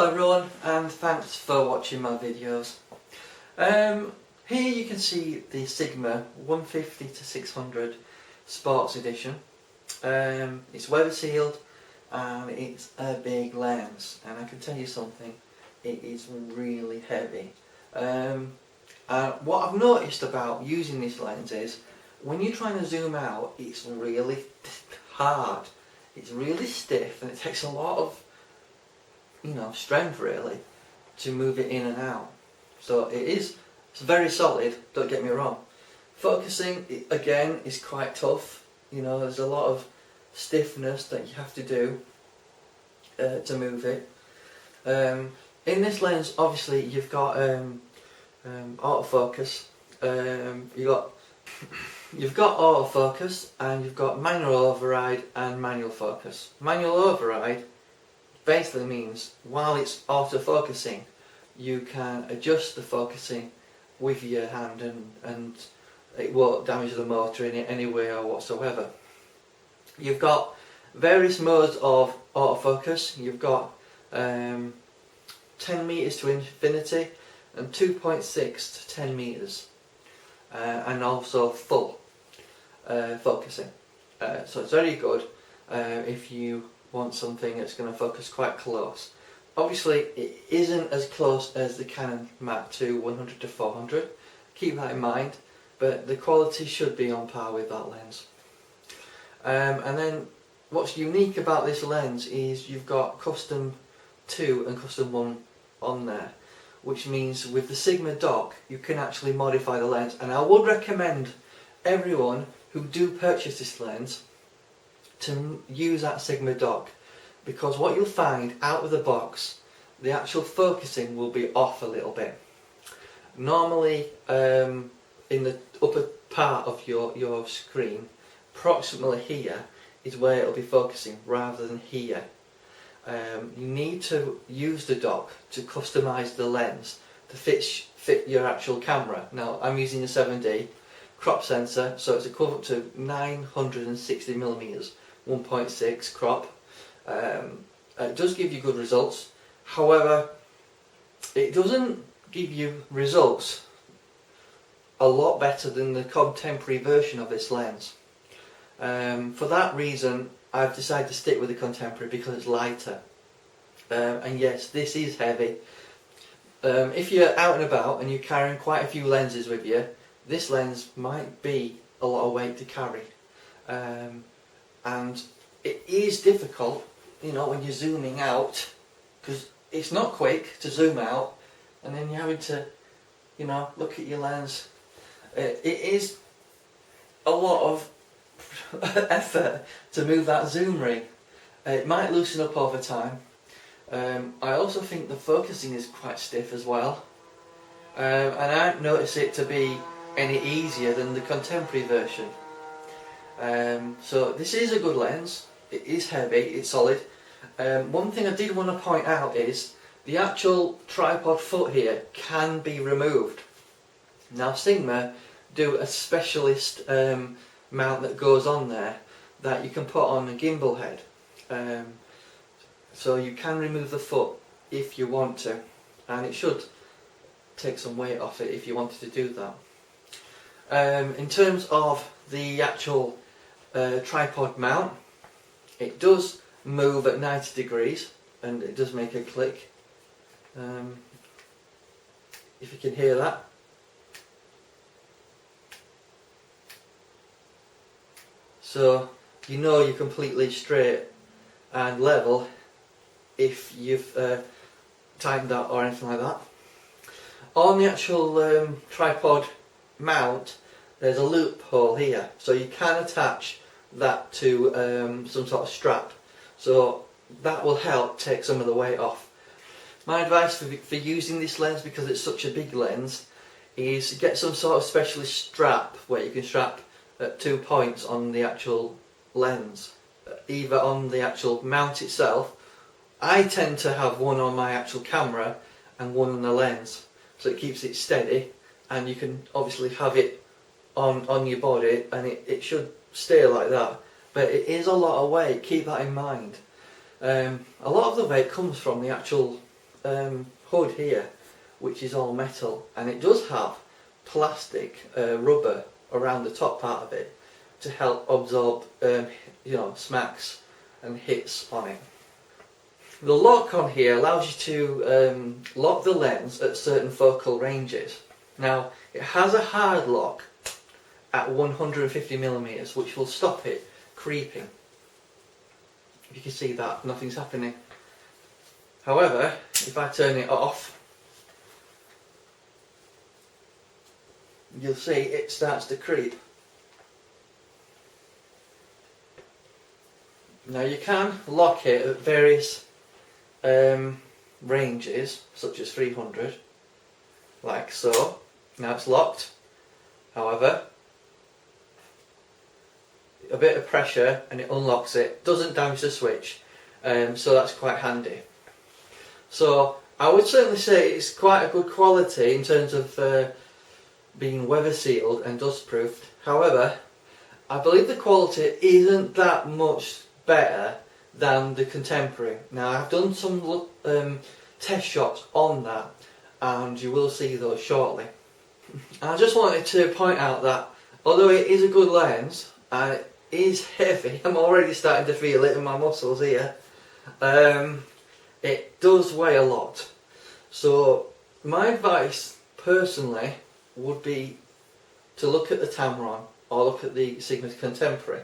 Hello everyone, and thanks for watching my videos. Here you can see the Sigma 150 to 600 Sports Edition. It's weather sealed and it's a big lens, and I can tell you something, it is really heavy. What I've noticed about using this lens is when you're trying to zoom out, it's really hard, it's really stiff, and it takes a lot of strength really to move it in and out. So it's very solid, don't get me wrong. Focusing again is quite tough, there's a lot of stiffness that you have to do to move it. In this lens obviously you've got autofocus, you've got autofocus, and you've got manual override and manual focus. Manual override basically means while it's autofocusing you can adjust the focusing with your hand and it won't damage the motor in any way or whatsoever. You've got various modes of autofocus. You've got 10 meters to infinity and 2.6 to 10 meters, and also full focusing. So it's very good if you want something that's going to focus quite close. Obviously it isn't as close as the Canon Mark II 100 to 400, keep that in mind, but the quality should be on par with that lens. And then what's unique about this lens is you've got custom 2 and custom 1 on there, which means with the Sigma dock you can actually modify the lens, and I would recommend everyone who do purchase this lens to use that Sigma dock, because what you'll find out of the box, the actual focusing will be off a little bit. Normally in the upper part of your screen, approximately here, is where it'll be focusing rather than here. You need to use the dock to customise the lens to fit your actual camera. Now I'm using a 7D crop sensor, so it's equivalent to 960mm 1.6 crop. It does give you good results, however it doesn't give you results a lot better than the contemporary version of this lens. For that reason I've decided to stick with the contemporary because it's lighter, and yes, this is heavy. If you're out and about and you're carrying quite a few lenses with you, this lens might be a lot of weight to carry, and it is difficult when you're zooming out, because it's not quick to zoom out and then you're having to look at your lens. It is a lot of effort to move that zoom ring. It might loosen up over time. I also think the focusing is quite stiff as well, and I don't notice it to be any easier than the contemporary version. So this is a good lens, it is heavy, it's solid. One thing I did want to point out is the actual tripod foot here can be removed. Now Sigma do a specialist mount that goes on there that you can put on a gimbal head, so you can remove the foot if you want to, and it should take some weight off it if you wanted to do that. In terms of the actual tripod mount, it does move at 90 degrees and it does make a click, if you can hear that. So you're completely straight and level if you've tightened that or anything like that. On the actual tripod mount there's a loophole here, so you can attach that to some sort of strap, so that will help take some of the weight off. My advice for using this lens, because it's such a big lens, is get some sort of specialist strap where you can strap at 2 points on the actual lens, either on the actual mount itself. I tend to have one on my actual camera and one on the lens, so it keeps it steady, and you can obviously have it on your body and it should stay like that, but it is a lot of weight, keep that in mind. A lot of the weight comes from the actual hood here, which is all metal, and it does have plastic rubber around the top part of it to help absorb smacks and hits on it. The lock on here allows you to lock the lens at certain focal ranges. Now it has a hard lock at 150mm, which will stop it creeping. You can see that nothing's happening. However, if I turn it off, you'll see it starts to creep. Now you can lock it at various ranges, such as 300, like so. Now it's locked. However, a bit of pressure and it unlocks it. Doesn't damage the switch, so that's quite handy. So I would certainly say it's quite a good quality in terms of being weather sealed and dust proofed. However, I believe the quality isn't that much better than the contemporary. Now I've done some test shots on that, and you will see those shortly. I just wanted to point out that although it is a good lens and it is heavy, I'm already starting to feel it in my muscles here, it does weigh a lot. So my advice personally would be to look at the Tamron or look at the Sigma Contemporary.